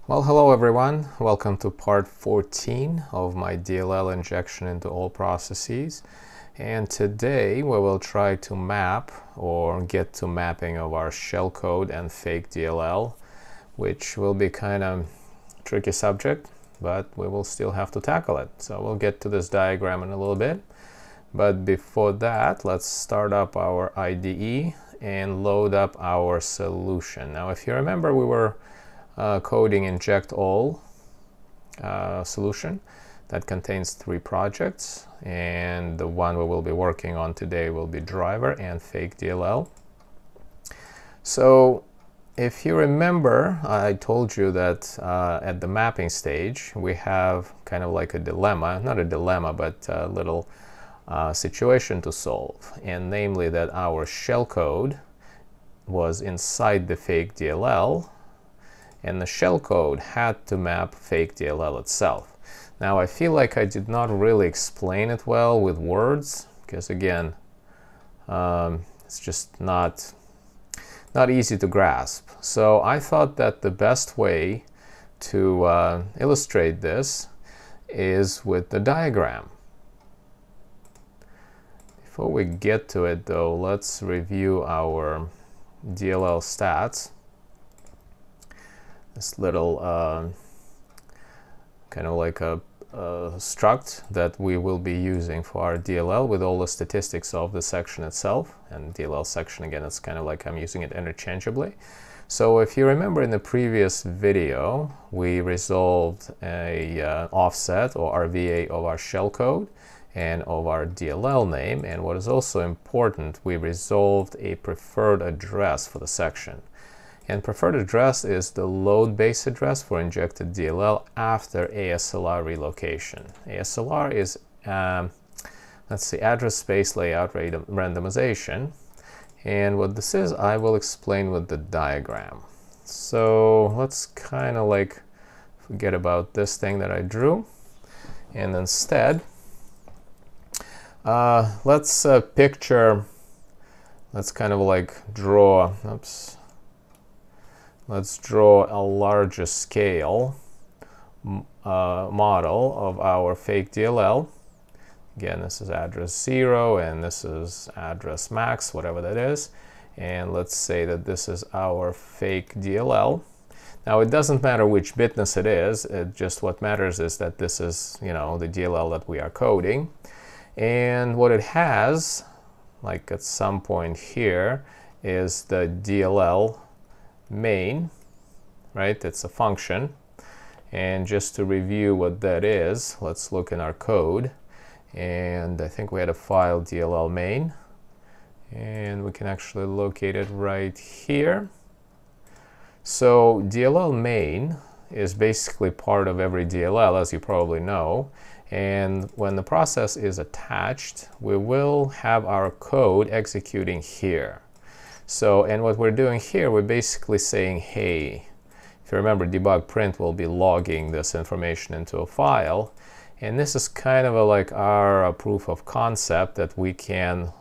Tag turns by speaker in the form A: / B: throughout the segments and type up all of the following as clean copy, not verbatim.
A: Well, hello everyone. Welcome to part 14 of my DLL injection into all processes. And today we will try to map or get to mapping of our shellcode and FAKE.DLL, which will be kind of tricky subject, but we will still have to tackle it. So we'll get to this diagram in a little bit. But before that, let's start up our IDE and load up our solution. Now, if you remember, we were coding inject all solution that contains 3 projects, and the one we will be working on today will be driver and FAKE.DLL. So if you remember, I told you that at the mapping stage we have kind of like a dilemma, not a dilemma, but a little situation to solve, and namely that our shellcode was inside the FAKE.DLL, and the shellcode had to map FAKE.DLL itself. Now, I feel like I did not really explain it well with words, because again, it's just not easy to grasp. So I thought that the best way to illustrate this is with the diagram. Before we get to it though, let's review our DLL stats. This little kind of like a struct that we will be using for our DLL with all the statistics of the section itself. And DLL section, again, it's kind of like I'm using it interchangeably. So if you remember in the previous video, we resolved a offset or RVA of our shellcode and of our DLL name. And what is also important, we resolved a preferred address for the section. And preferred address is the load base address for injected DLL after ASLR relocation. ASLR is, let's see, address space layout randomization. And what this is, I will explain with the diagram. So let's kind of like forget about this thing that I drew. And instead, let's picture, let's kind of like draw, oops. Let's draw a larger scale model of our FAKE.DLL. Again, this is address 0 and this is address max, whatever that is. And let's say that this is our FAKE.DLL. Now, it doesn't matter which bitness it is. Just what matters is that this is, you know, the DLL that we are coding. And what it has, like at some point here, is the DLL main, right? It's a function. And just to review what that is, let's look in our code. And I think we had a file DllMain, and we can actually locate it right here. So DllMain is basically part of every DLL, as you probably know. And when the process is attached, we will have our code executing here. So, and what we're doing here, we're basically saying, hey, if you remember, debug print will be logging this information into a file. And this is kind of like our proof of concept that we can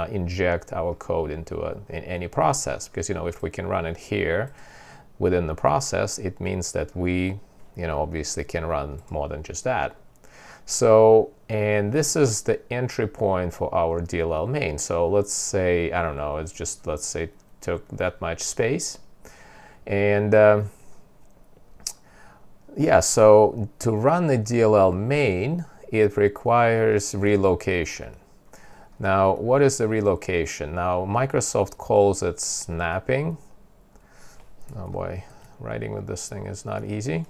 A: inject our code into in any process. Because, you know, if we can run it here within the process, it means that we, you know, obviously can run more than just that. So, and this is the entry point for our DllMain. So let's say, I don't know, it's just, let's say it took that much space. And yeah, so to run the DllMain, it requires relocation. Now, what is the relocation? Now, Microsoft calls it snapping. Oh boy, writing with this thing is not easy.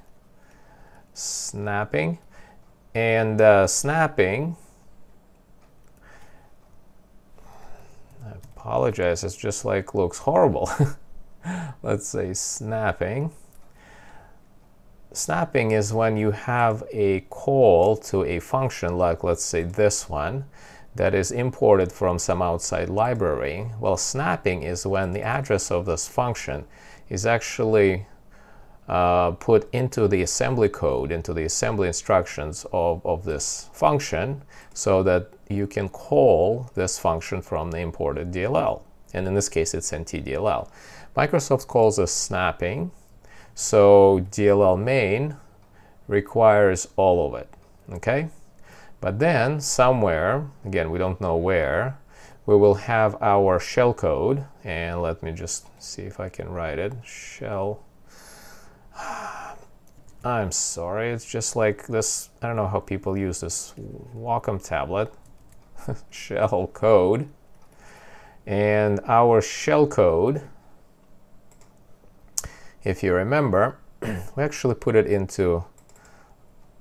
A: Snapping. And snapping, I apologize, it's just like looks horrible. Let's say snapping. Snapping is when you have a call to a function, like let's say this one, that is imported from some outside library. Well, snapping is when the address of this function is actually put into the assembly code, into the assembly instructions of this function, so that you can call this function from the imported DLL. And in this case, it's NTDLL. Microsoft calls this snapping. So DllMain requires all of it, okay? But then somewhere, again, we don't know where, we will have our shellcode, and let me just see if I can write it. Shell. I'm sorry, it's just like this. I don't know how people use this Wacom tablet. Shellcode. And our shellcode, if you remember, we actually put it into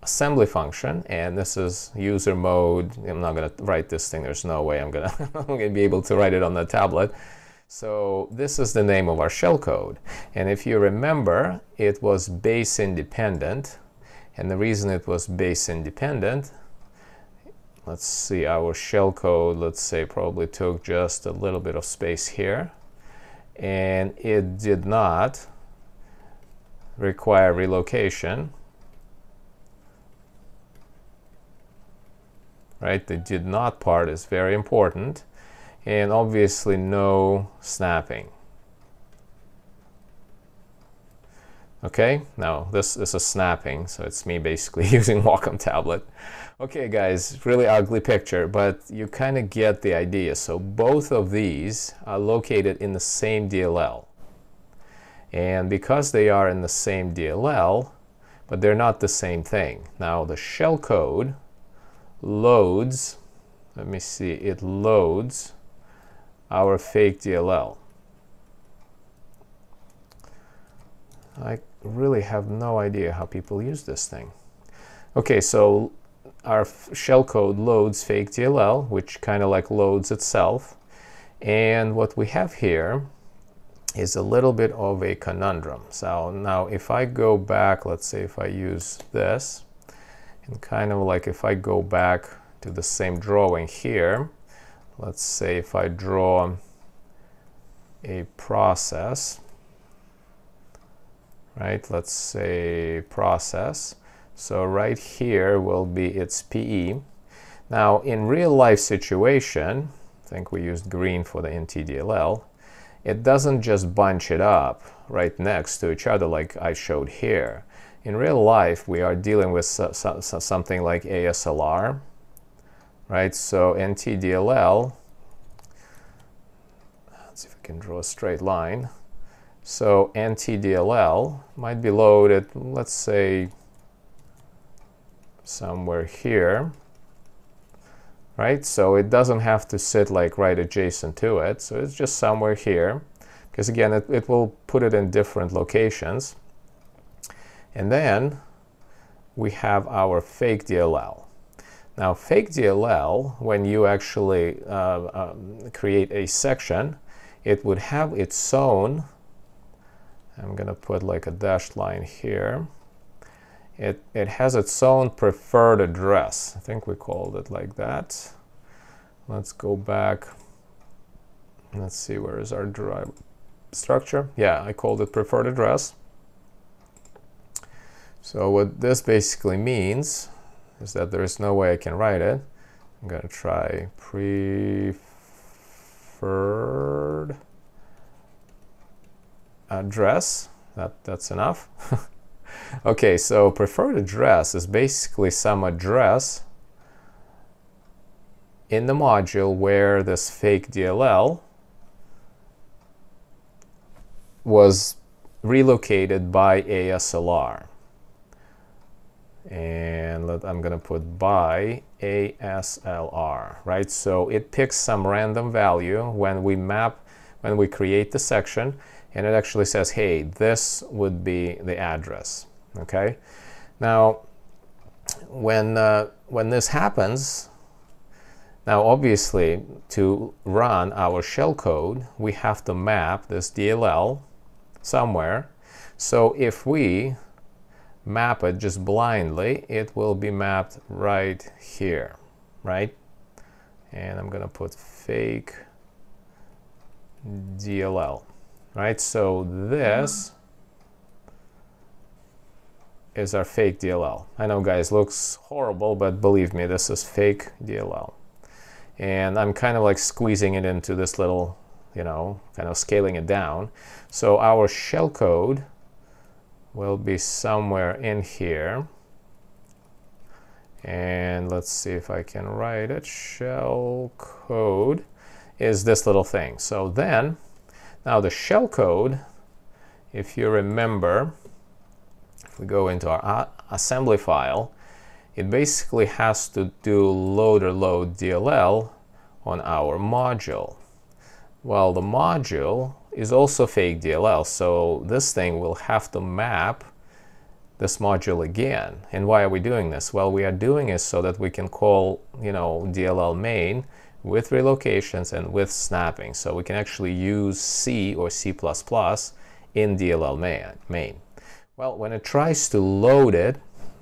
A: assembly function, and this is user mode. I'm not going to write this thing. There's no way I'm going to be able to write it on the tablet. So this is the name of our shellcode. And if you remember, it was base independent. And the reason it was base independent, let's see, our shellcode, let's say, probably took just a little bit of space here. And it did not require relocation. Right, the did not part is very important, and obviously no snapping. Okay, now this is a snapping, so it's me basically using Wacom tablet. Okay guys, really ugly picture, but you kind of get the idea. So both of these are located in the same DLL. And because they are in the same DLL, but they're not the same thing. Now the shellcode loads, let me see, it loads our fake DLL. I really have no idea how people use this thing. Okay, so our shellcode loads fake DLL, which kind of like loads itself. And what we have here is a little bit of a conundrum. So now if I go back, let's say if I use this, and kind of like if I go back to the same drawing here, let's say if I draw a process, right? Let's say process. So right here will be its PE. Now in real life situation, I think we used green for the NTDLL, it doesn't just bunch it up right next to each other like I showed here. In real life, we are dealing with something like ASLR, right? So NTDLL, let's see if I can draw a straight line. So NTDLL might be loaded, let's say, somewhere here, right? So it doesn't have to sit like right adjacent to it. So it's just somewhere here, because again, it will put it in different locations. And then we have our fake DLL. Now, fake DLL, when you actually create a section, it would have its own, I'm going to put like a dashed line here. It has its own preferred address. I think we called it like that. Let's go back. Let's see, where is our drive structure? Yeah, I called it preferred address. So what this basically means is that there is no way I can write it. I'm going to try preferred address. That's enough. Okay, so preferred address is basically some address in the module where this fake DLL was relocated by ASLR. And I'm going to put by ASLR, right? So it picks some random value when we create the section, and it actually says, hey, this would be the address, okay? Now, when this happens, now obviously to run our shellcode, we have to map this DLL somewhere. So if we map it just blindly, it will be mapped right here, right? And I'm going to put fake DLL, right? So this is our fake DLL. I know, guys, looks horrible, but believe me, this is fake DLL. And I'm kind of like squeezing it into this little, you know, kind of scaling it down. So our shellcode will be somewhere in here. And let's see if I can write it. Shell code is this little thing. So then, now the shell code, if you remember, if we go into our assembly file, it basically has to do loader load DLL on our module. Well, the module is also FAKE.DLL, so this thing will have to map this module again. And why are we doing this? Well, we are doing it so that we can call, DllMain with relocations and with snapping. So we can actually use C or C++ in DllMain. Well, when it tries to load it,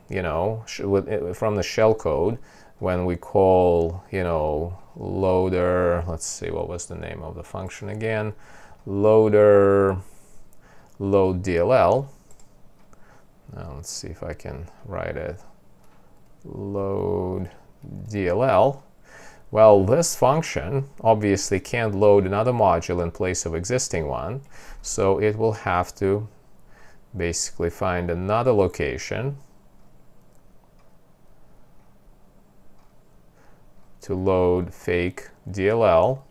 A: from the shell code, when we call, loader, let's see, what was the name of the function again? Loader load DLL. Now let's see if I can write it. Load DLL. Well, this function obviously can't load another module in place of existing one, so it will have to basically find another location to load FAKE.DLL,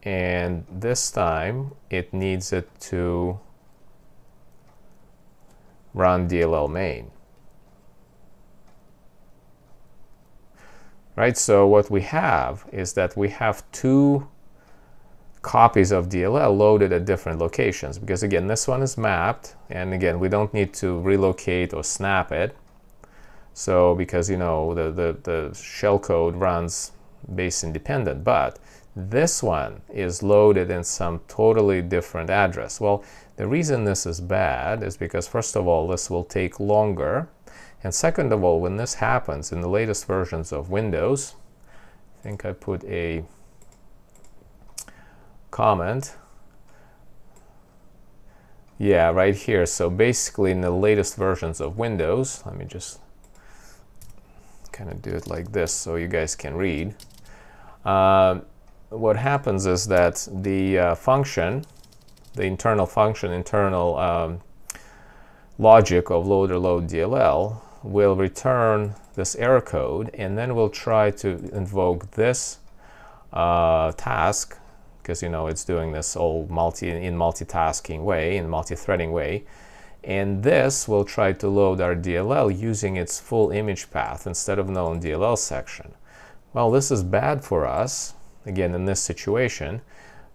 A: and this time it needs it to run DllMain. Right, so what we have is that we have two copies of DLL loaded at different locations, because again, this one is mapped, and again, we don't need to relocate or snap it. So because the shell code runs base independent, but this one is loaded in some totally different address. Well, the reason this is bad is because, first of all, this will take longer, and second of all, when this happens in the latest versions of Windows, I think I put a comment, yeah, right here. So basically in the latest versions of Windows, let me just kind of do it like this so you guys can read. What happens is that the function, the internal function, logic of loader load DLL will return this error code, and then we'll try to invoke this task, because it's doing this all multitasking way, in multi-threading way. And this will try to load our DLL using its full image path instead of known DLL section. Well, this is bad for us, again, in this situation,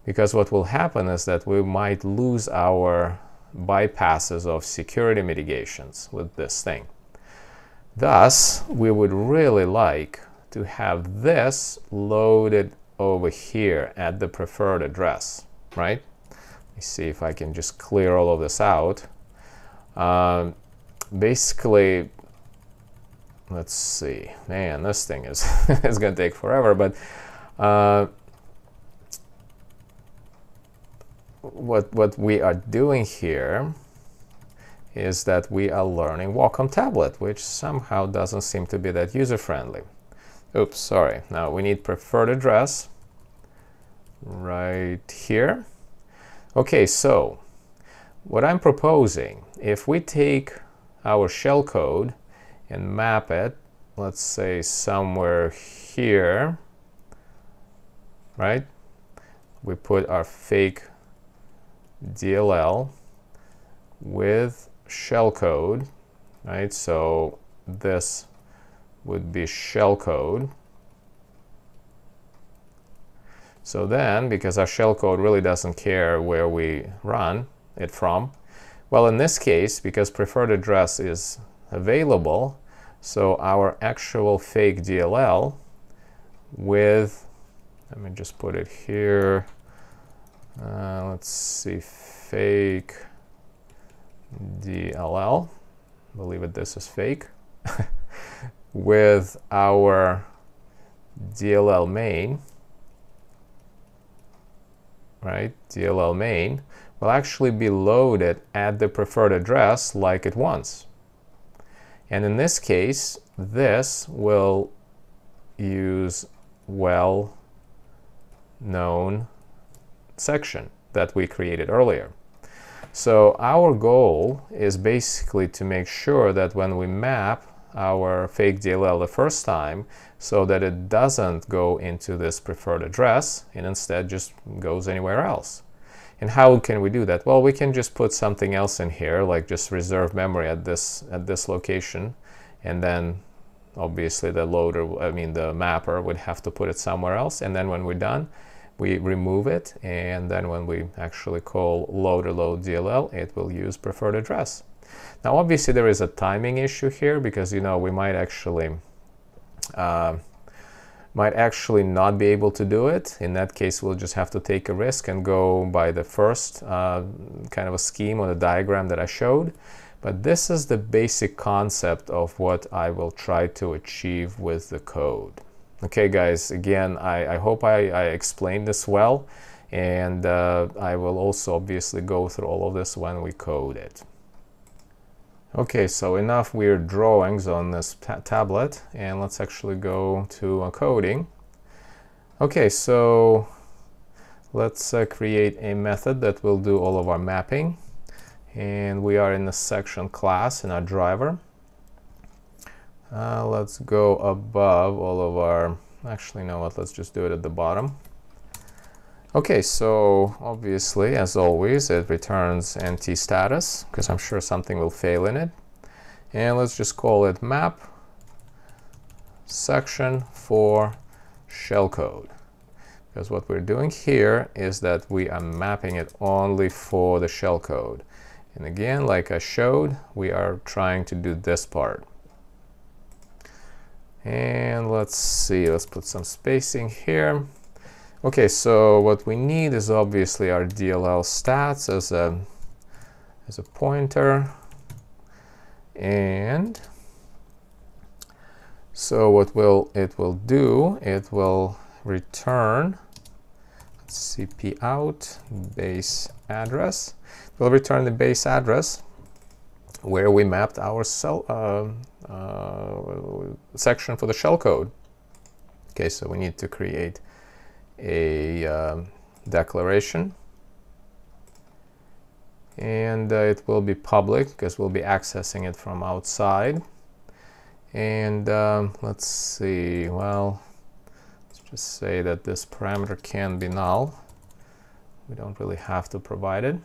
A: because what will happen is that we might lose our bypasses of security mitigations with this thing. Thus, we would really like to have this loaded over here at the preferred address, right? Let me see if I can just clear all of this out. Basically, let's see, man, this thing is is going to take forever, but what we are doing here is that we are learning Wacom tablet, which somehow doesn't seem to be that user-friendly. Oops, sorry. Now we need preferred address right here. Okay, so what I'm proposing, if we take our shell code and map it, let's say somewhere here, right? We put our FAKE.DLL with shell code, right? So this would be shell code. So then, because our shell code really doesn't care where we run it from, well, in this case, because preferred address is available, so our actual FAKE.DLL with, let me just put it here, let's see, FAKE.DLL, believe it, this is fake, with our DllMain, right, DllMain, will actually be loaded at the preferred address like it wants. And in this case, this will use well-known section that we created earlier. So our goal is basically to make sure that when we map our fake DLL the first time, so that it doesn't go into this preferred address and instead just goes anywhere else. And how can we do that? Well, we can just put something else in here, like just reserve memory at this location, and then obviously the loader, I mean the mapper, would have to put it somewhere else, and then when we're done, we remove it, and then when we actually call loader load DLL, it will use preferred address. Now obviously there is a timing issue here, because we might actually not be able to do it. In that case, we'll just have to take a risk and go by the first kind of a scheme or the diagram that I showed. But this is the basic concept of what I will try to achieve with the code. Okay, guys, again, I hope I explained this well, and I will also obviously go through all of this when we code it. Okay, so enough weird drawings on this tablet, and let's actually go to coding. Okay, so let's create a method that will do all of our mapping, and we are in the section class in our driver. Let's go above all of our, actually, you know what, let's just do it at the bottom. Okay, so obviously, as always, it returns empty status, because I'm sure something will fail in it. And let's just call it MapSectionForShellCode. Because what we're doing here is that we are mapping it only for the shellcode. And again, like I showed, we are trying to do this part. And let's see, let's put some spacing here. Okay, so what we need is obviously our DLL stats as a pointer. And so what it will do, it will return, let's see, out base address. It will return the base address where we mapped our section for the shellcode. Okay, so we need to create a declaration, and it will be public because we'll be accessing it from outside. And let's see, well, let's just say that this parameter can be null. We don't really have to provide it.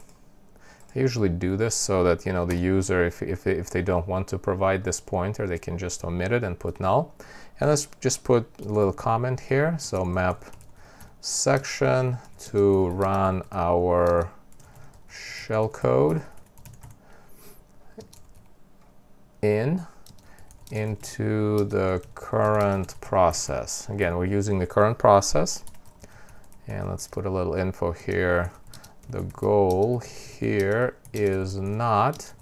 A: I usually do this so that the user, if they don't want to provide this pointer, they can just omit it and put null. And let's just put a little comment here. So map section to run our shellcode into the current process. Again, we're using the current process. And let's put a little info here. The goal here is not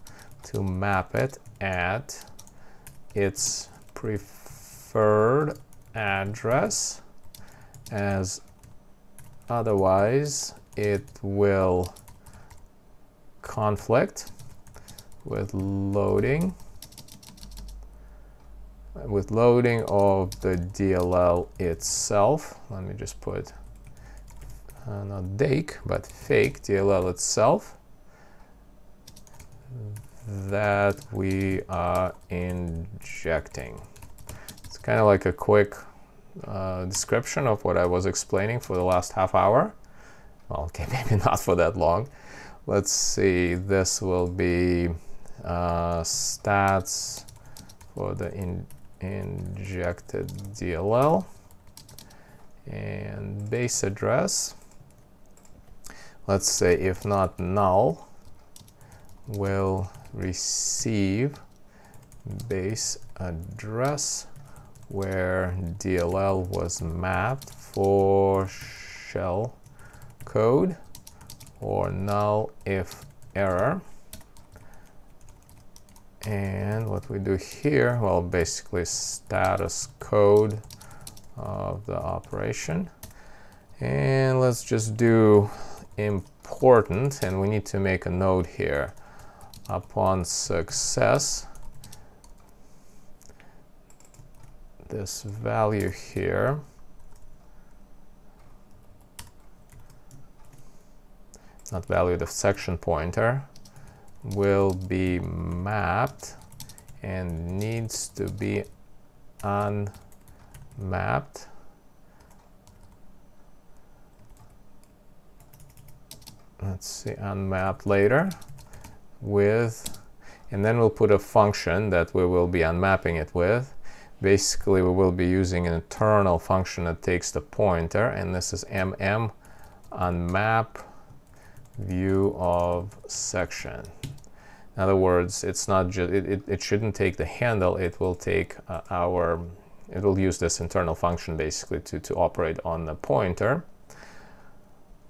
A: to map it at its preferred address, as otherwise it will conflict with loading of the DLL itself. Let me just put not DAKE, but fake DLL itself that we are injecting. It's kind of like a quick description of what I was explaining for the last half hour. Well, okay, maybe not for that long. Let's see, this will be stats for the injected DLL, and base address. Let's say if not null, will receive base address where DLL was mapped for shell code, or null if error. And what we do here, well, basically status code of the operation. And let's just do important, and we need to make a note here. Upon success, this value here not value the section pointer, will be mapped and needs to be unmapped unmapped later with, and then we'll put a function that we will be unmapping it with. Basically, we will be using an internal function that takes the pointer, and this is unmap view of section. In other words, it's not just it shouldn't take the handle. It will take it will use this internal function basically to operate on the pointer.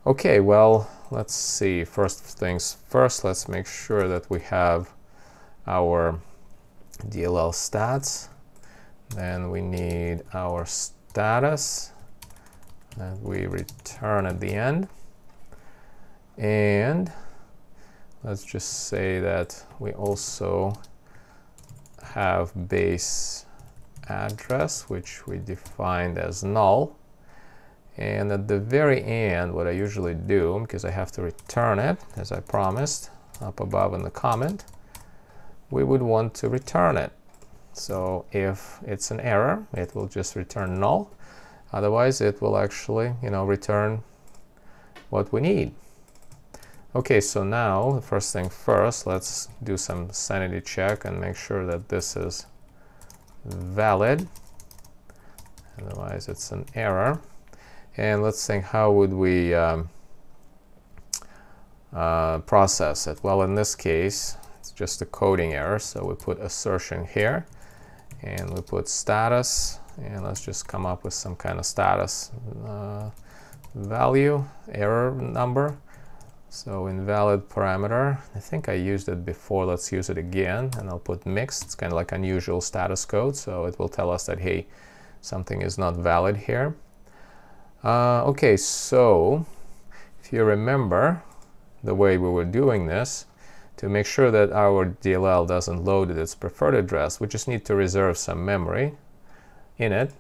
A: Okay, well, let's see. First things first, let's make sure that we have our DLL stats. Then we need our status that we return at the end. And let's just say that we also have base address, which we defined as null. And at the very end, what I usually do, because I have to return it, as I promised up above in the comment, we would want to return it. So if it's an error, it will just return null. Otherwise, it will actually, return what we need. Okay, so now, the first thing first, let's do some sanity check and make sure that this is valid. Otherwise, it's an error. And let's think, how would we process it? Well, in this case, it's just a coding error. So we put assertion here, and we put status, and let's just come up with some kind of status value, error number. So invalid parameter. I think I used it before. Let's use it again, and I'll put mixed. It's kind of like unusual status code, so it will tell us that, hey, something is not valid here. Okay, so if you remember the way we were doing this, to make sure that our DLL doesn't load at its preferred address, we just need to reserve some memory in it.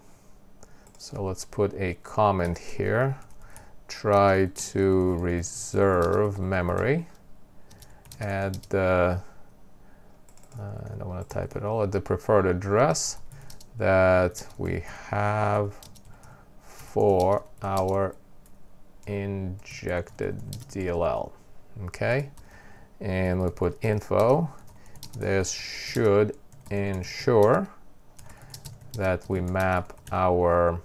A: So let's put a comment here. Try to reserve memory at the, I don't want to type it all, at the preferred address that we have for our injected DLL. Okay, and we put info. This should ensure that we map our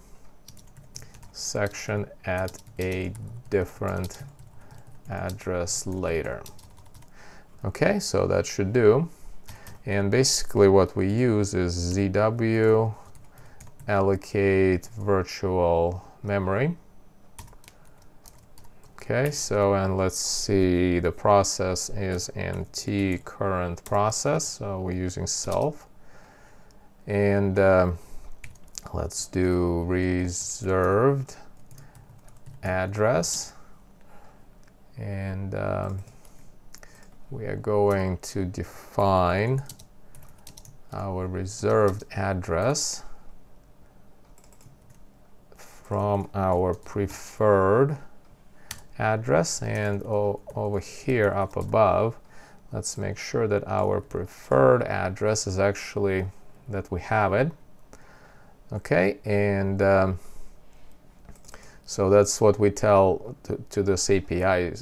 A: section at a different address later. Okay, so that should do. And basically what we use is ZW allocate virtual memory. Okay, so, and let's see, the process is nt current process, so we're using self. And let's do reserved address, and we are going to define our reserved address from our preferred address, and over here up above, let's make sure that our preferred address is actually that we have it. Okay, and so that's what we tell to this API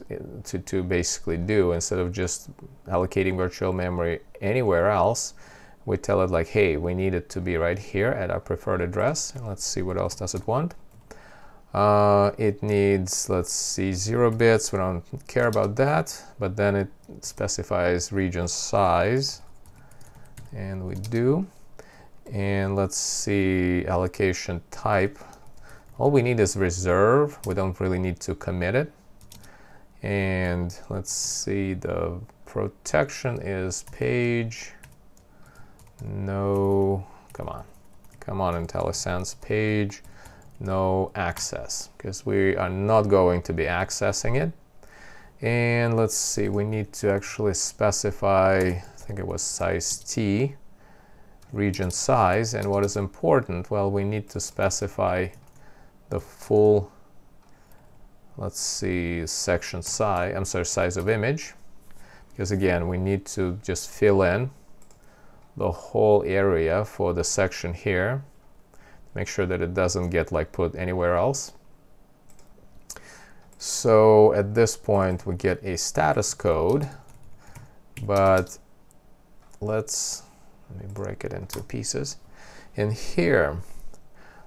A: to basically do. Instead of just allocating virtual memory anywhere else, we tell it like, hey, we need it to be right here at our preferred address. And let's see, what else does it want? It needs, let's see, 0 bits. We don't care about that, but then it specifies region size, and we do. And let's see, allocation type. All we need is reserve. We don't really need to commit it. And let's see, the protection is page. No, come on IntelliSense, page no access, because we are not going to be accessing it. And let's see, we need to actually specify, I think it was size T, region size. And what is important? Well, we need to specify the full, let's see, section size, I'm sorry, size of image, because again, we need to just fill in the whole area for the section here. Make sure that it doesn't get like put anywhere else. So at this point we get a status code, but let me break it into pieces. In here,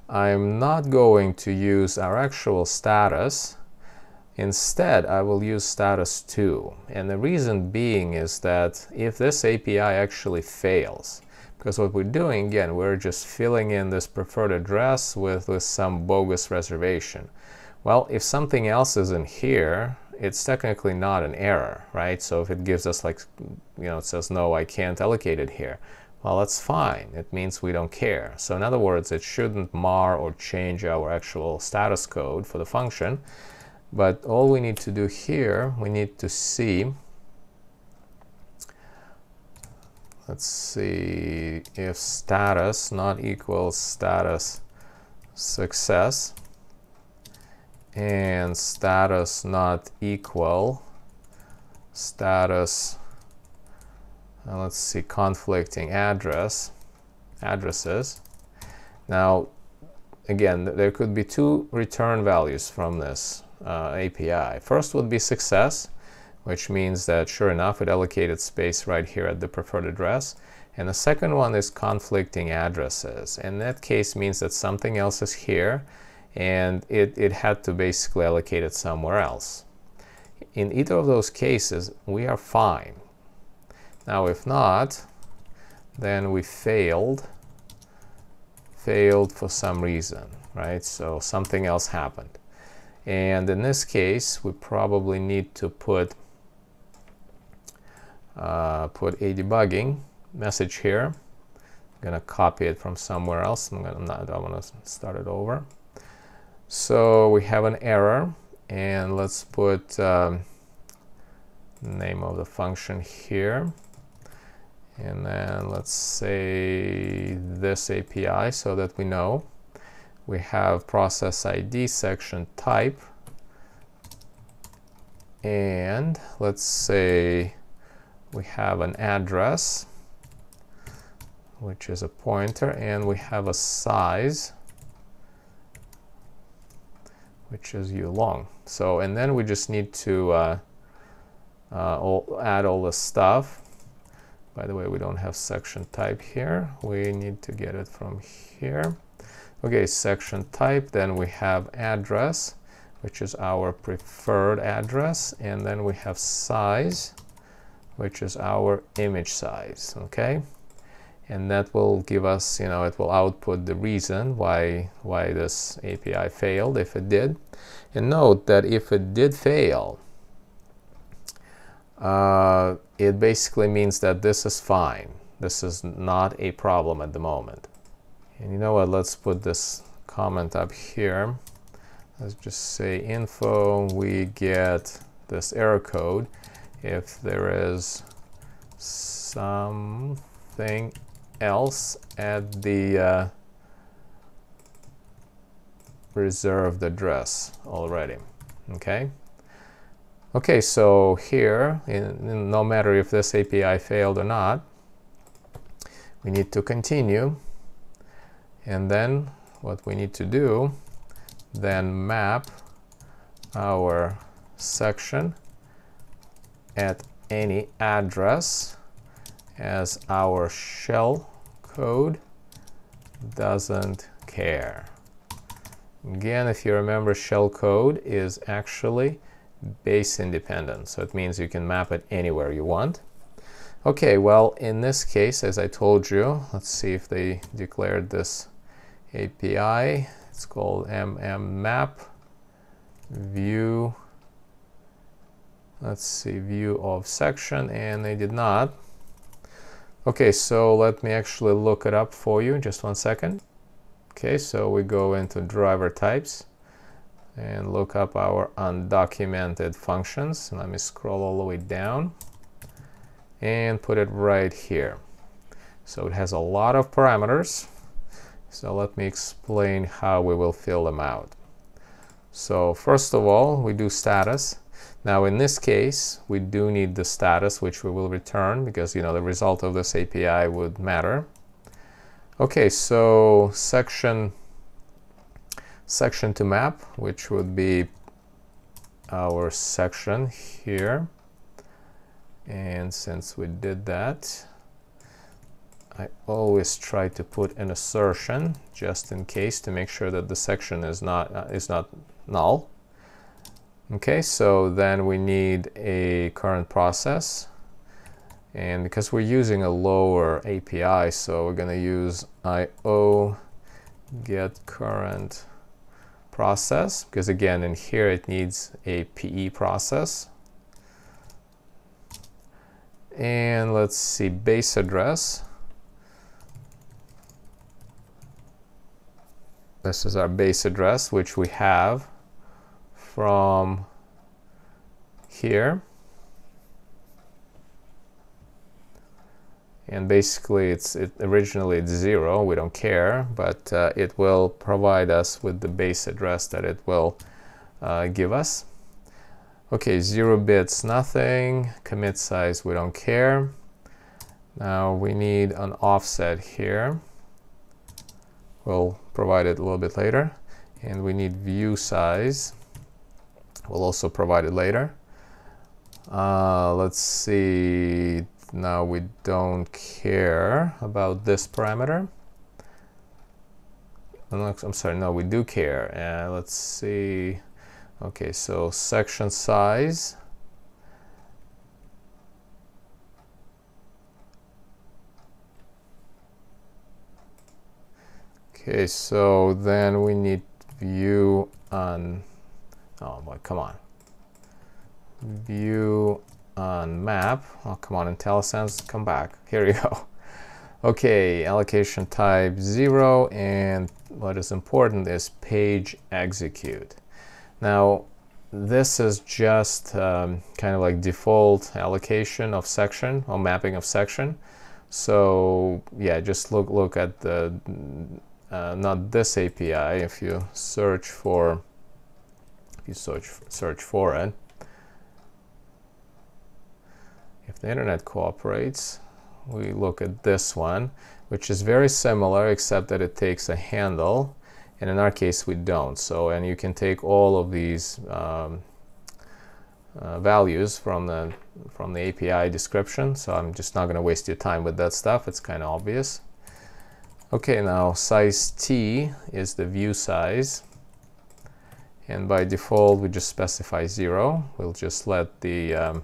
A: I'm not going to use our actual status. Instead, I will use status2. And the reason being is that if this API actually fails, because what we're doing, again, we're just filling in this preferred address with some bogus reservation. Well, if something else is in here, it's technically not an error, right? So if it gives us like, it says, no, I can't allocate it here. Well, that's fine. It means we don't care. So in other words, it shouldn't mar or change our actual status code for the function. But all we need to do here, we need to see, let's see, if status not equals status success and status not equal status, let's see, conflicting addresses. Now, again, there could be two return values from this API. First would be success, which means that sure enough it allocated space right here at the preferred address. And the second one is conflicting addresses. In that case means that something else is here and it had to basically allocate it somewhere else. In either of those cases we are fine. Now if not, then we failed for some reason, right? So something else happened. And in this case, we probably need to put a debugging message here. I'm going to copy it from somewhere else. I want to start it over. So we have an error, and let's put the name of the function here. And then let's say this API so that we know. We have process ID section type, and let's say we have an address, which is a pointer, and we have a size, which is long. So, and then we just need to add all the stuff. By the way, we don't have section type here. We need to get it from here. Okay, section type, then we have address, which is our preferred address, and then we have size, which is our image size, okay? And that will give us, it will output the reason why this API failed, if it did. And note that if it did fail, it basically means that this is fine. This is not a problem at the moment. And you know what, let's put this comment up here. Let's just say info, we get this error code if there is something else at the reserved address already, okay? Okay, so here, no matter if this API failed or not, we need to continue. And then what we need to do, then map our section at any address, as our shell code doesn't care. Again, if you remember, shell code is actually base independent, so it means you can map it anywhere you want. Okay, well, in this case, as I told you, let's see if they declared this API. It's called map view. Let's see, view of section, and they did not. Okay, so let me actually look it up for you. Just 1 second. Okay, so we go into driver types and look up our undocumented functions. Let me scroll all the way down and put it right here. So it has a lot of parameters. So let me explain how we will fill them out. So first of all, we do status. Now in this case, we do need the status, which we will return because, the result of this API would matter. Okay, so section to map, which would be our section here. And since we did that, I always try to put an assertion just in case to make sure that the section is not null. Okay, so then we need a current process, and because we're using a lower API, so we're going to use IO.getCurrentProcess, because again in here it needs a PE process. And let's see, base address. This is our base address, which we have from here. And basically originally it's 0, we don't care, but it will provide us with the base address that it will give us. Okay, 0 bits, nothing. Commit size, we don't care. Now we need an offset here. We'll provide it a little bit later. And we need view size. We'll also provide it later. Let's see. Now we don't care about this parameter. I'm sorry, no, we do care. Let's see. Okay, so section size. Okay, so then we need view on, oh boy, come on. View on map. Oh, come on, IntelliSense, come back. Here you go. Okay, allocation type 0, and what is important is page execute. Now, this is just kind of like default allocation of section or mapping of section. So yeah, just look at the not this API. If you search for it, if the internet cooperates, we look at this one, which is very similar except that it takes a handle, and in our case we don't. So, and you can take all of these values from the API description, so I'm just not going to waste your time with that stuff. It's kind of obvious. Okay, now size T is the view size, and by default we just specify 0. We'll just let the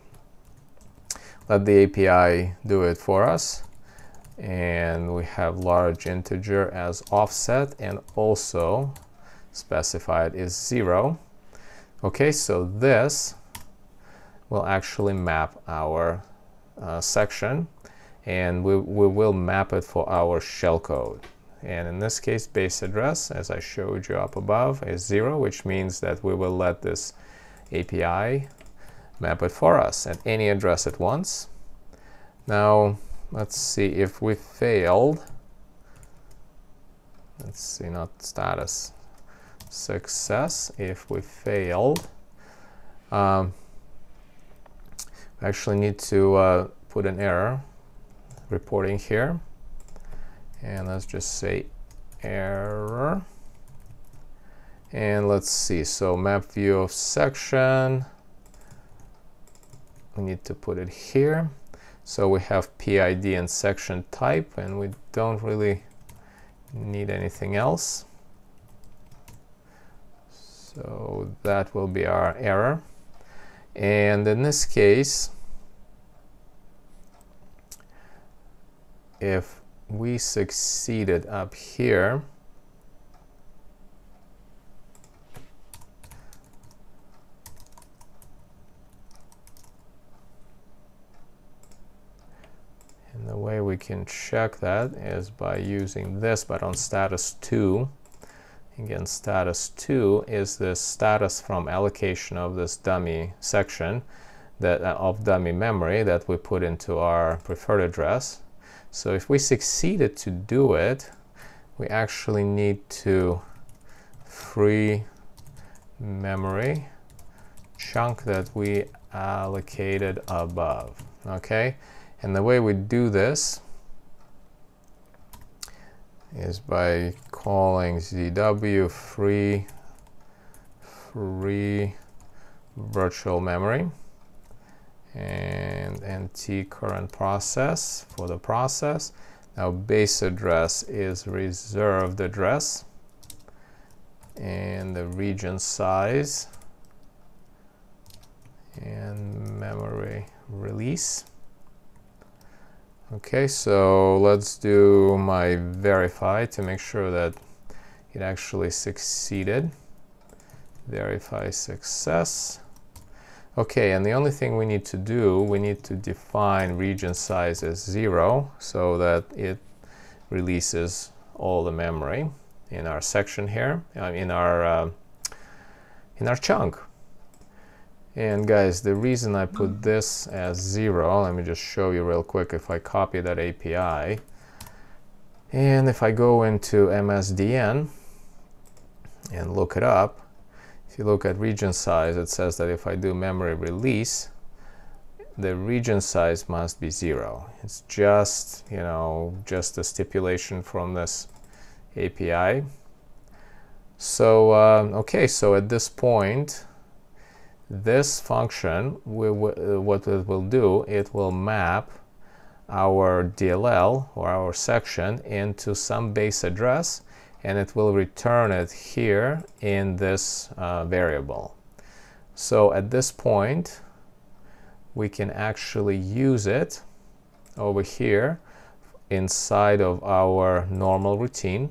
A: API do it for us. And we have large integer as offset, and also specified is 0. Okay, so this will actually map our section, and we will map it for our shellcode. And in this case, base address, as I showed you up above, is 0, which means that we will let this API map it for us at any address at once. Now, let's see if we failed. Let's see, not status. Success. If we failed, we actually need to put an error reporting here. And let's just say error. And let's see, so map view of section. We need to put it here. So we have PID and section type, and we don't really need anything else. So that will be our error. And in this case, if we succeeded up here, and the way we can check that is by using this, but on status 2. Again, status 2 is the status from allocation of this dummy section, that of dummy memory that we put into our preferred address. So if we succeeded to do it, we actually need to free memory chunk that we allocated above. Okay, and the way we do this is by calling ZW free virtual memory and NT current process for the process. Now base address is reserved address, and the region size and memory release. Okay, so let's do my verify to make sure that it actually succeeded. Verify success. Okay, and the only thing we need to do, we need to define region size as 0 so that it releases all the memory in our section here, in our chunk. And guys, the reason I put this as 0, let me just show you real quick. If I copy that API, and if I go into MSDN and look it up, if you look at region size, it says that if I do memory release, the region size must be 0. It's just, you know, just a stipulation from this API. So, okay, so at this point, this function, what it will do, it will map our DLL or our section into some base address, and it will return it here in this variable. So at this point, we can actually use it over here inside of our normal routine.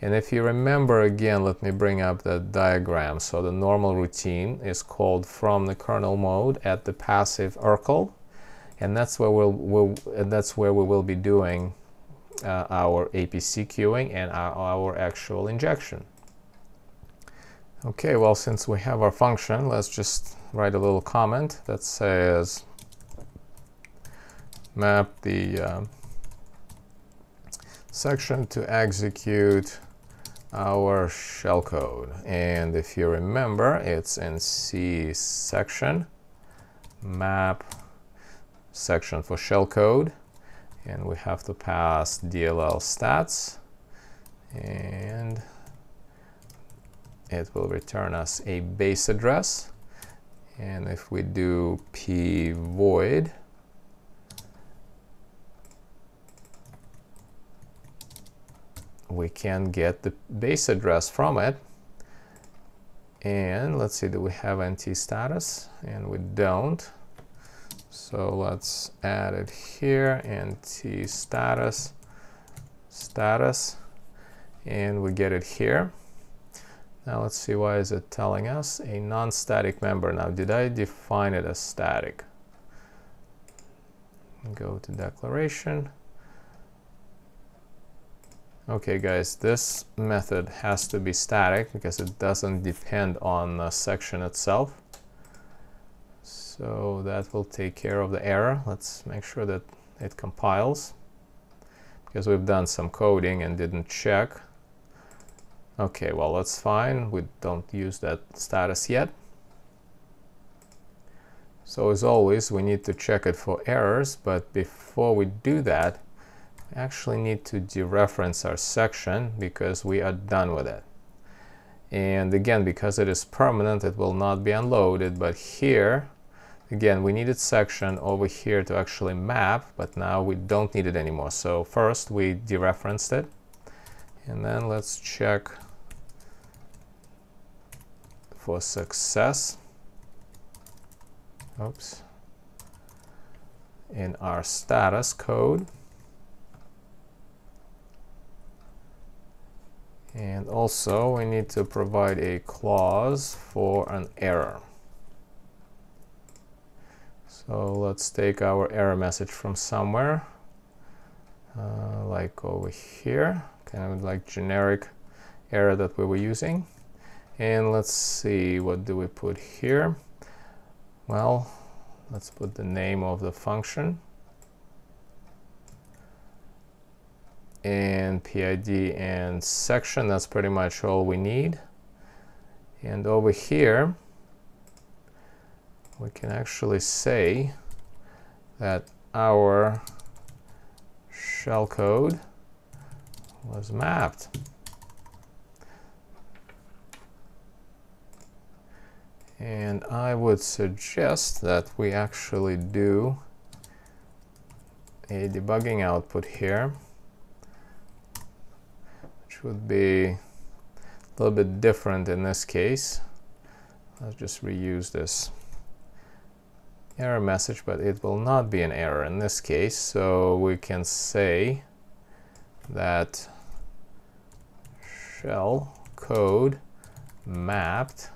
A: And if you remember, again, let me bring up the diagram. So the normal routine is called from the kernel mode at the passive URL, and that's where we will be doing our APC queuing and our actual injection. Okay, well, since we have our function, let's just write a little comment that says map the section to execute our shellcode. And if you remember, it's in CSection, MapSectionForShellCode, and we have to pass DLL stats, and it will return us a base address. And if we do p void, we can get the base address from it. And let's see, do we have NT status? And we don't. So let's add it here, NT status, and we get it here. Now let's see, why is it telling us a non-static member? Now, did I define it as static? Go to declaration. Okay, guys, this method has to be static because it doesn't depend on the section itself. So that will take care of the error. Let's make sure that it compiles, because we've done some coding and didn't check. Okay, well, that's fine. We don't use that status yet. So as always, we need to check it for errors, but before we do that, we actually need to dereference our section because we are done with it. And again, because it is permanent, it will not be unloaded. But here, again, we needed section over here to actually map, but now we don't need it anymore. So first we dereferenced it, and then let's check for success. Oops. In our status code. And also we need to provide a clause for an error. So let's take our error message from somewhere, like over here, kind of like generic error that we were using. And let's see, what do we put here? Well, let's put the name of the function and PID and section. That's pretty much all we need. And over here, we can actually say that our shellcode was mapped. And I would suggest that we actually do a debugging output here, which would be a little bit different in this case. Let's just reuse this error message, but it will not be an error in this case. So we can say that shell code mapped,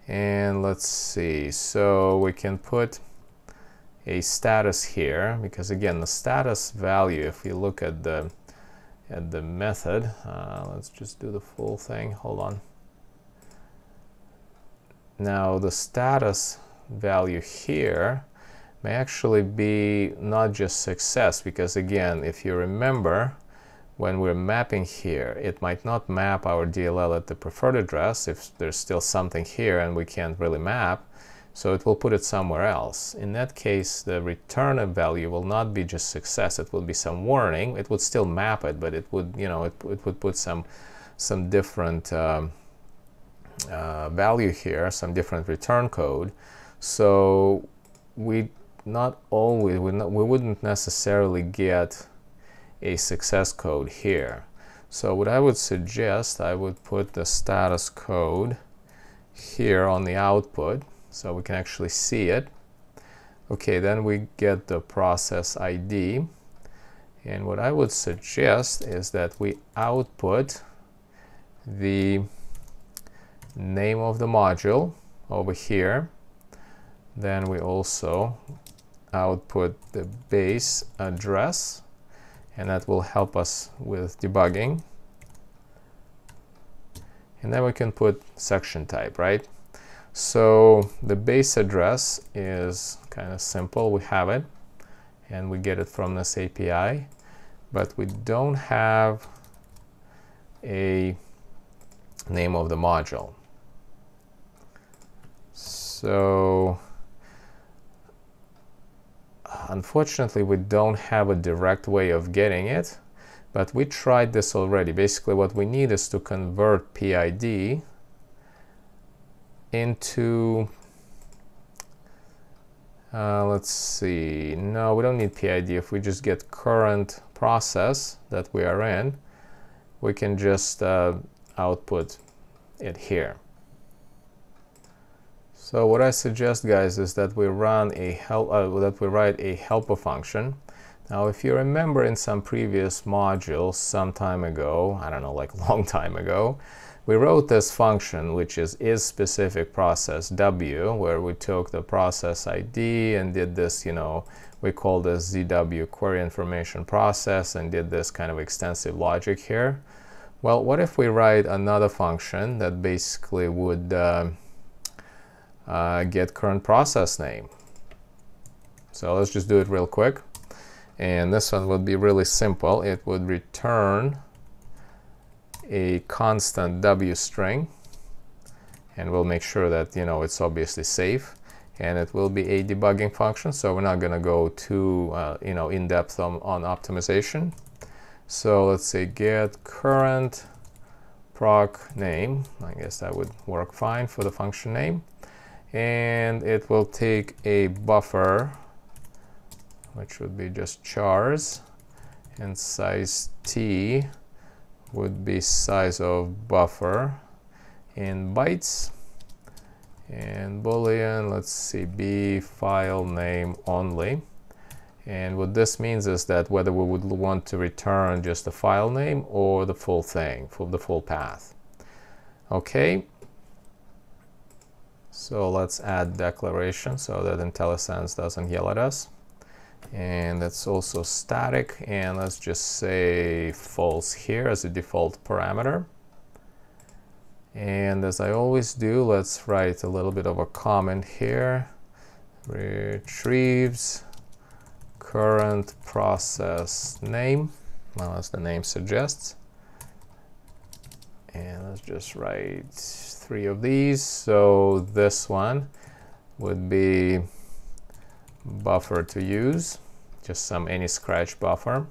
A: and let's see, so we can put a status here, because again the status value, if we look at the method, let's just do the full thing, hold on. Now the status value here may actually be not just success, because again, if you remember, when we're mapping here, it might not map our DLL at the preferred address if there's still something here and we can't really map, so it will put it somewhere else. In that case, the return value will not be just success, it will be some warning. It would still map it, but it would, you know, it would put some different value here, some different return code. So we wouldn't necessarily get a success code here. So what I would suggest, I would put the status code here on the output so we can actually see it. Okay, then we get the process ID, and what I would suggest is that we output the name of the module over here. Then we also output the base address, and that will help us with debugging. And then we can put section type, right? So the base address is kind of simple. We have it, and we get it from this API, but we don't have a name of the module. So unfortunately, we don't have a direct way of getting it, but we tried this already. Basically, what we need is to convert PID into, let's see, no, we don't need PID. If we just get current process that we are in, we can just output it here. So what I suggest, guys, is that we run a write a helper function. Now, if you remember in some previous modules some time ago, I don't know, like a long time ago, we wrote this function which is specific process W, where we took the process ID and did this, you know, we call this ZW query information process, and did this kind of extensive logic here. Well, what if we write another function that basically would get current process name? So let's just do it real quick. And this one would be really simple. It would return a constant W string, and we'll make sure that, you know, it's obviously safe. And it will be a debugging function, so we're not going to go too you know, in depth on optimization. So let's say get current proc name. I guess that would work fine for the function name. And it will take a buffer, which would be just chars, and size t would be size of buffer in bytes, and boolean, let's see, b file name only. And what this means is that whether we would want to return just the file name or the full thing, for the full path. Okay, so let's add declaration so that IntelliSense doesn't yell at us. And that's also static, and let's just say false here as a default parameter. And as I always do, let's write a little bit of a comment here. Retrieves current process name, well, as the name suggests. And let's just write 3 of these. So this one would be buffer to use, just any scratch buffer,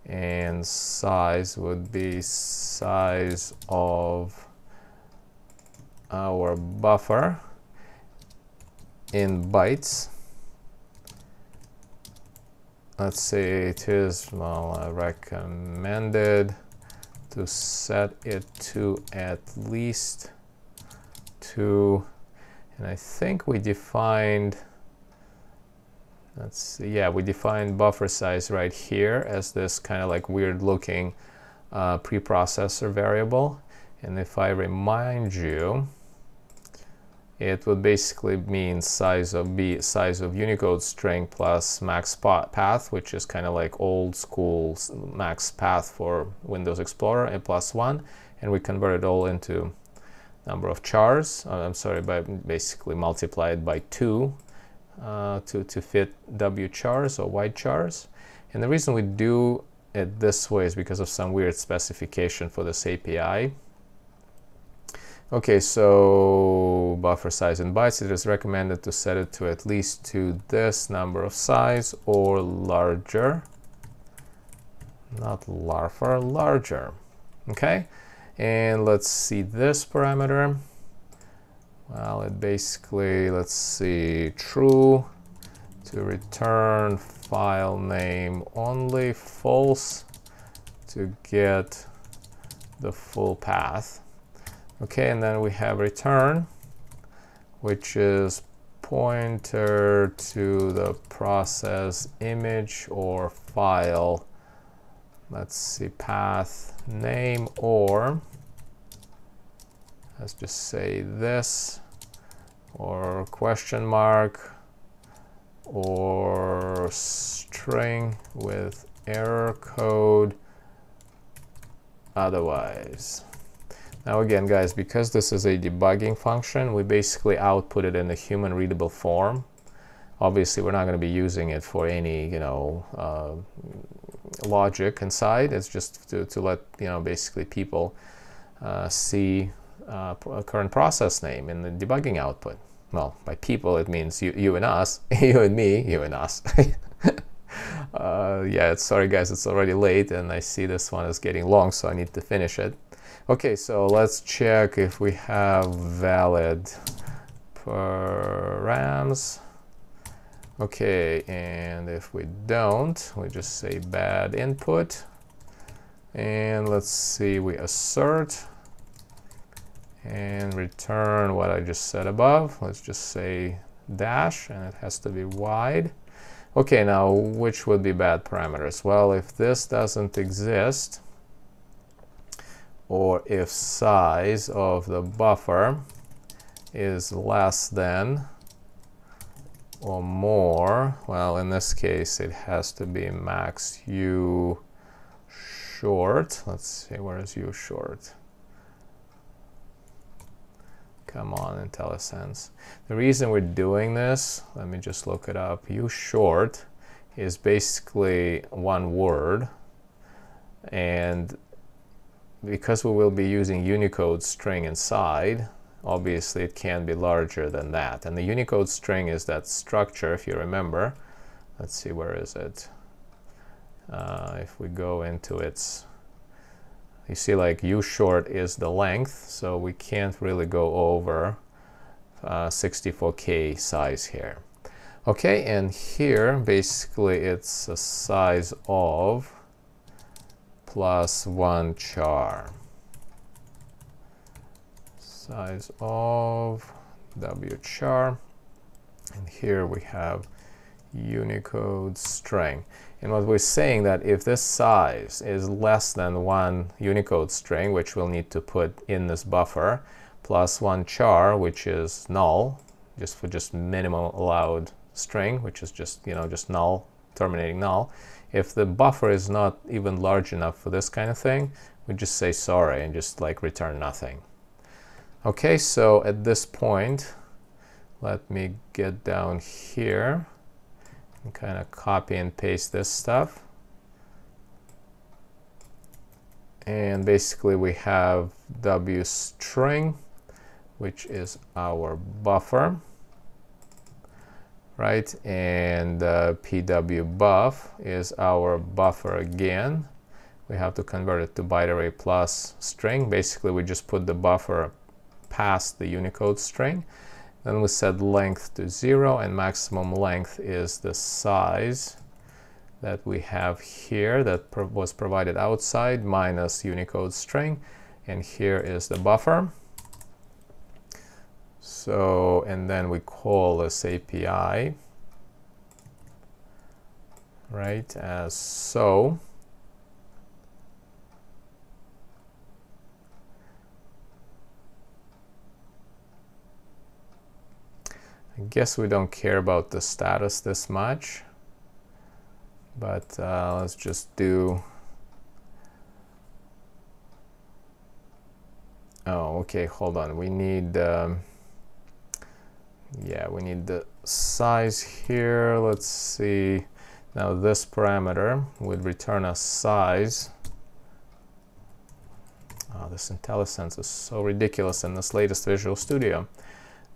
A: and size would be size of our buffer in bytes. Let's say it is, well, recommended to set it to at least 2, and I think we defined, let's see, yeah, we defined buffer size right here as this kind of like weird looking preprocessor variable. And if I remind you, it would basically mean size of Unicode string plus max path, which is kind of like old school max path for Windows Explorer, and +1, and we convert it all into number of chars. I'm sorry, by basically multiplied by 2 to fit W chars or white chars. And the reason we do it this way is because of some weird specification for this API. Okay, so buffer size in bytes, it is recommended to set it to at least to this number of size or larger, not larger, larger. Okay, and let's see this parameter. Well, it basically, let's see, true to return file name only, false to get the full path. Okay, and then we have return, which is pointer to the process image or file, let's see, path name, or let's just say this, or question mark, or string with error code otherwise. Now again, guys, because this is a debugging function, we basically output it in a human readable form. Obviously, we're not going to be using it for any, logic inside. It's just to let, basically people see current process name in the debugging output. Well, by people, it means you and us, you and me, you and us. Yeah, sorry guys, it's already late and I see this one is getting long, so I need to finish it. Okay, so let's check if we have valid params. Okay, and if we don't, we just say bad input. And let's see, we assert and return what I just said above. Let's just say dash, and it has to be wide. Okay, now which would be bad parameters? Well, if this doesn't exist, or if size of the buffer is less than or more, well, in this case it has to be max u short. Let's see, where is u short? Come on, IntelliSense. The reason we're doing this, let me just look it up. U short is basically one word, and because we will be using Unicode string inside, obviously it can be larger than that. And the Unicode string is that structure, if you remember. Let's see, where is it? If we go into its, you see, like u short is the length, so we can't really go over 64K size here. Okay, and here basically it's a size of +1 char. Size of W char. And here we have Unicode string. And what we're saying that if this size is less than 1 Unicode string, which we'll need to put in this buffer, +1 char, which is null, just for minimum allowed string, which is just null, terminating null. If the buffer is not even large enough for this kind of thing, we just say sorry and just like return nothing. Okay, so at this point, let me get down here and kind of copy and paste this stuff. And basically we have W string, which is our buffer. right? And pwbuff is our buffer again. We have to convert it to byte array plus string. Basically, we just put the buffer past the Unicode string. Then we set length to 0, and maximum length is the size that we have here that was provided outside minus Unicode string. And here is the buffer. So, and then we call this API, right, as so. I guess we don't care about the status this much, but let's just do, oh, okay, hold on, we need, yeah, we need the size here. Let's see, now this parameter would return a size. Oh, this IntelliSense is so ridiculous in this latest Visual Studio.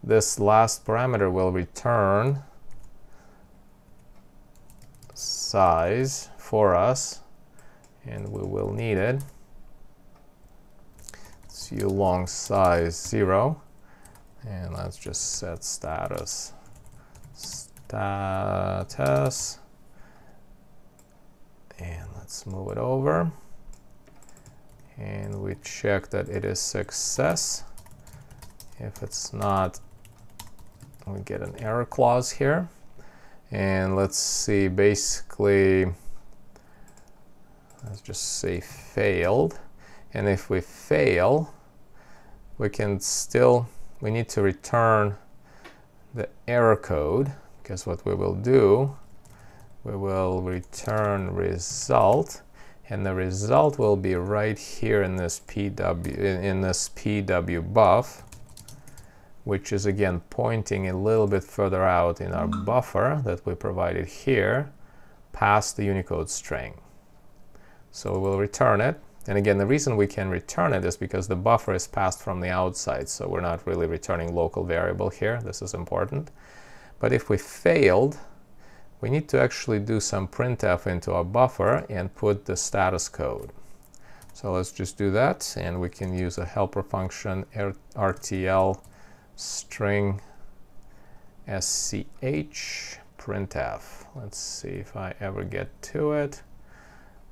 A: This last parameter will return size for us, and we will need it. It's ulong size 0, and let's just set status, and let's move it over, and we check that it is success. If it's not, we get an error clause here. And let's see, basically, let's just say failed. And if we fail, we can still, we need to return the error code, because what we will do, we will return result, and the result will be right here in this pwbuff, which is again pointing a little bit further out in our buffer that we provided here past the Unicode string. So we will return it. And again, the reason we can return it is because the buffer is passed from the outside, so we're not really returning local variable here. This is important. But if we failed, we need to actually do some printf into our buffer and put the status code. So let's just do that, and we can use a helper function RTL string sch printf. Let's see if I ever get to it.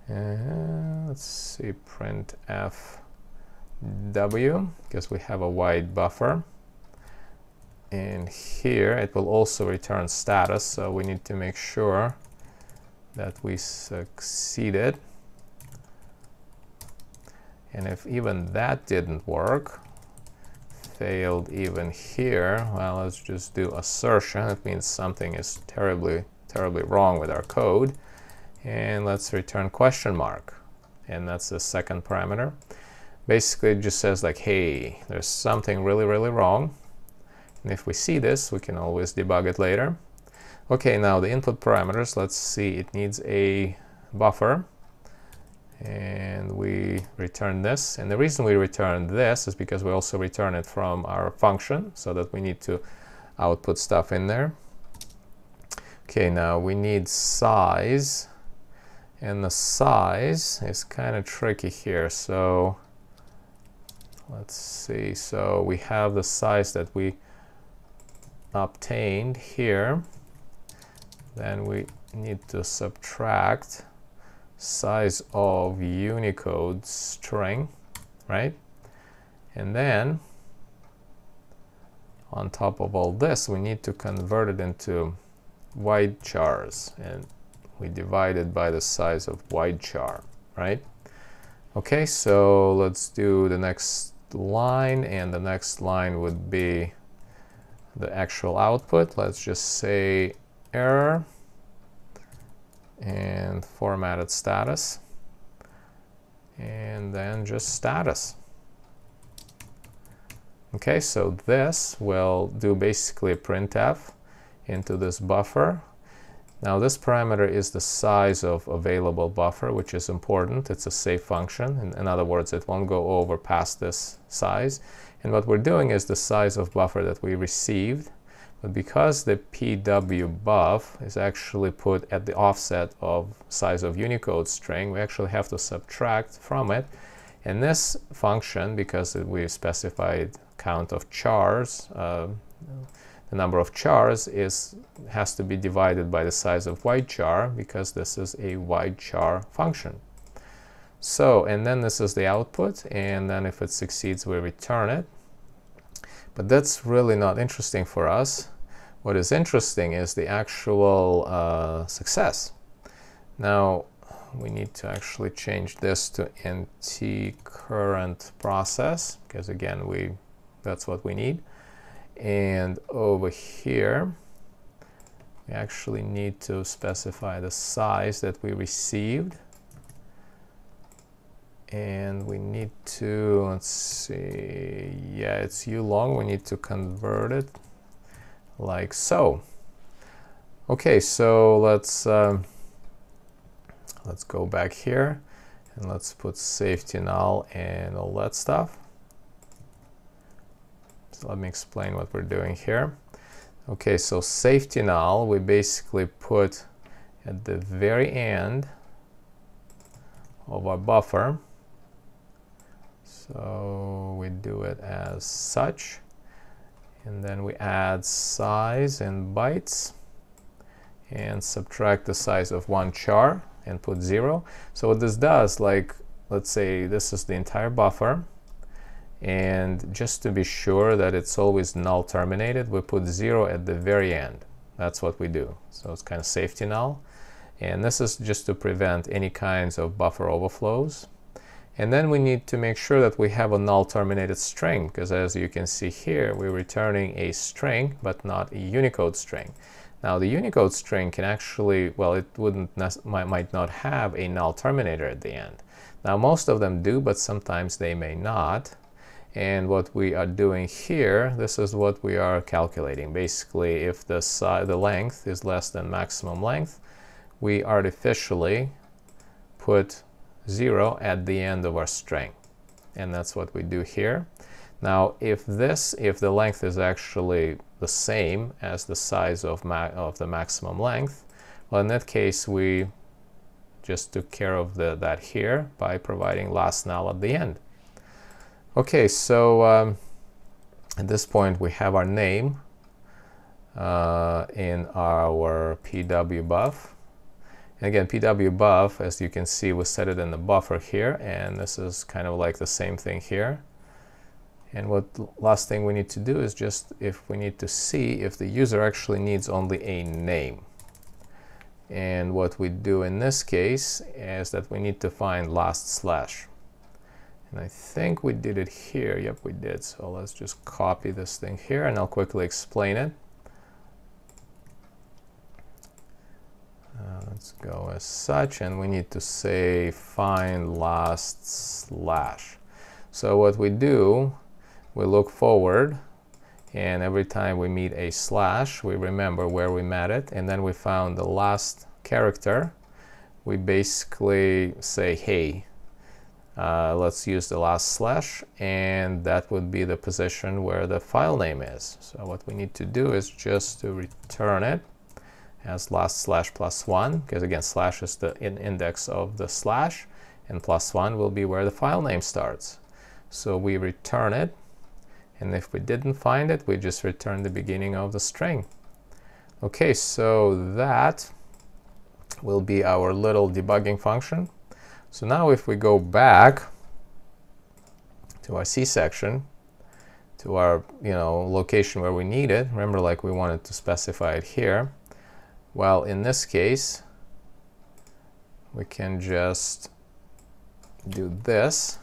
A: Let's see, printf w, because we have a wide buffer. And here it will also return status, so we need to make sure that we succeeded. And if even that didn't work, failed even here, well, let's just do assertion. It means something is terribly wrong with our code. And let's return question mark. And that's the second parameter. Basically, it just says like, hey, there's something really wrong. And if we see this, we can always debug it later. Okay, now the input parameters, let's see, it needs a buffer. And we return this. And the reason we return this is because we also return it from our function, so that we need to output stuff in there. Okay, now we need size. And the size is kind of tricky here. So let's see. So we have the size that we obtained here. Then we need to subtract size of Unicode string, right? And then on top of all this, we need to convert it into wide chars, and we divide it by the size of wide char, right? Okay, so let's do the next line, and the next line would be the actual output. Let's just say error and formatted status, and then just status. Okay, so this will do basically a printf into this buffer. Now this parameter is the size of available buffer, which is important. It's a safe function. In other words, it won't go over past this size. And what we're doing is the size of buffer that we received. But because the pwbuff is actually put at the offset of size of Unicode string, we actually have to subtract from it. And this function, because we specified count of chars, the number of chars has to be divided by the size of white char, because this is a white char function. So, and then this is the output, and then if it succeeds, we return it. But that's really not interesting for us. What is interesting is the actual success. Now, we need to actually change this to nt current process, because again, that's what we need. And over here, we actually need to specify the size that we received. And we need to, let's see, yeah, it's ulong. We need to convert it like so. Okay, so let's go back here and let's put safety null and all that stuff. So let me explain what we're doing here. Okay, so safety null we basically put at the very end of our buffer. So we do it as such, and then we add size in bytes and subtract the size of one char and put 0. So what this does, like, let's say this is the entire buffer, and just to be sure that it's always null terminated, we put 0 at the very end. That's what we do. So it's kind of safety null, and this is just to prevent any kinds of buffer overflows. And then we need to make sure that we have a null terminated string, because as you can see here, we're returning a string but not a Unicode string. Now the Unicode string can actually, well, it might not have a null terminator at the end. Now most of them do, but sometimes they may not. And what we are doing here, this is what we are calculating. Basically, if the length is less than maximum length, we artificially put 0 at the end of our string, and that's what we do here. Now if the length is actually the same as the size of the maximum length, well, in that case we just took care of that here by providing last null at the end. Okay, so at this point we have our name in our pwbuff. Again, pwbuff, as you can see, we set it in the buffer here, and this is kind of like the same thing here. And what last thing we need to do is just, if we need to see if the user actually needs only a name. And what we do in this case is that we need to find last slash. And I think we did it here. Yep, we did. So let's just copy this thing here, and I'll quickly explain it. Let's go as such, and we need to say find last slash. So what we do, we look forward, and every time we meet a slash, we remember where we met it, and then we found the last character. We basically say, hey, let's use the last slash, and that would be the position where the file name is. So what we need to do is just to return it as last slash plus 1, because again, slash is the index of the slash, and plus 1 will be where the file name starts. So we return it, and if we didn't find it, we just return the beginning of the string. Okay, so that will be our little debugging function. So now if we go back to our CSection, to our location where we need it, remember, like, we wanted to specify it here. Well, in this case, we can just do this,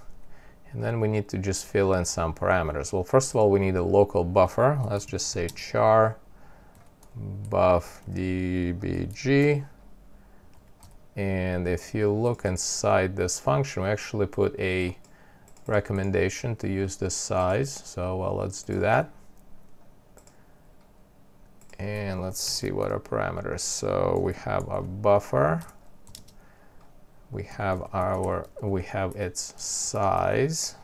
A: and then we need to just fill in some parameters. Well, first of all, we need a local buffer. Let's just say char buff dbg, and if you look inside this function, we actually put a recommendation to use this size. So, well, let's do that. And let's see what our parameters. So we have our buffer, we have its size,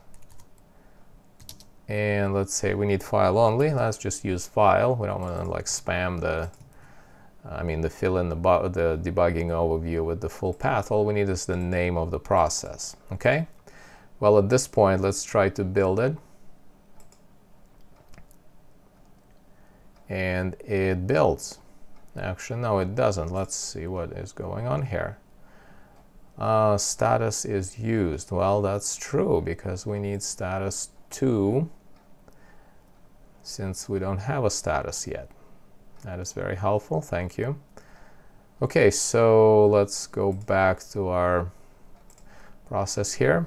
A: And let's say we need file only. Let's just use file. We don't want to like spam the fill in the debugging overview with the full path. All we need is the name of the process. Okay. Well, at this point, let's try to build it. And it builds. Actually, no, it doesn't. Let's see what is going on here. Status is used. Well, that's true because we need status 2 since we don't have a status yet. That is very helpful. Thank you. Okay, so let's go back to our process here.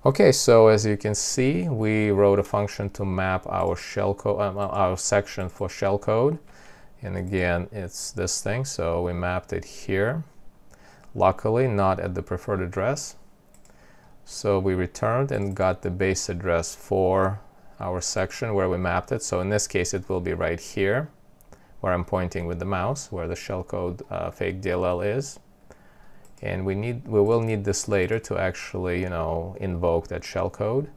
A: Okay, so as you can see, we wrote a function to map our shellcode, our section for shellcode. And again, it's this thing. So we mapped it here. Luckily, not at the preferred address. So we returned and got the base address for our section where we mapped it. So in this case, it will be right here, where I'm pointing with the mouse, where the shellcode FAKE.DLL is. And we will need this later to actually, invoke that shellcode.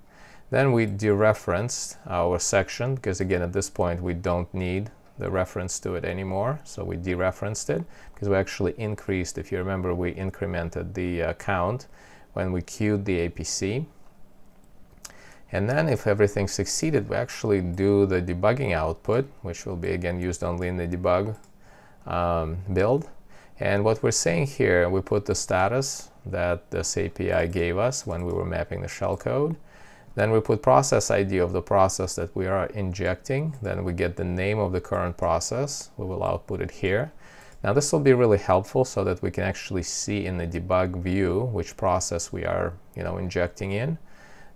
A: Then we dereferenced our section because again, at this point, we don't need the reference to it anymore. So we dereferenced it because we actually increased, if you remember, we incremented the count when we queued the APC. And then if everything succeeded, we actually do the debugging output, which will be again used only in the debug build. And what we're saying here, we put the status that this API gave us when we were mapping the shellcode. Then we put process ID of the process that we are injecting. Then we get the name of the current process. We will output it here. Now this will be really helpful so that we can actually see in the debug view which process we are, injecting in.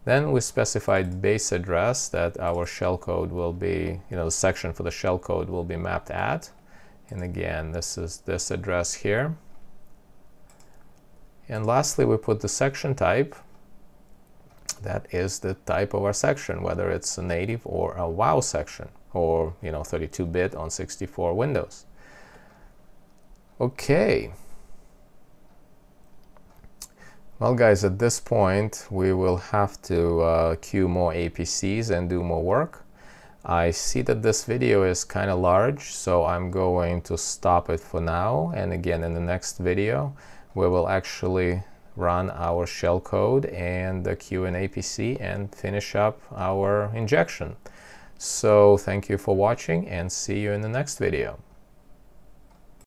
A: Then we specified base address that our shellcode will be, the section for the shellcode will be mapped at. And again, this is this address here. And lastly, we put the section type. That is the type of our section, whether it's a native or a WoW section, or 32-bit on 64 Windows. Okay. Well, guys, at this point, we will have to queue more APCs and do more work. I see that this video is kind of large, so I'm going to stop it for now. And again, in the next video, we will actually run our shellcode and the queue an APC and finish up our injection. So thank you for watching and see you in the next video.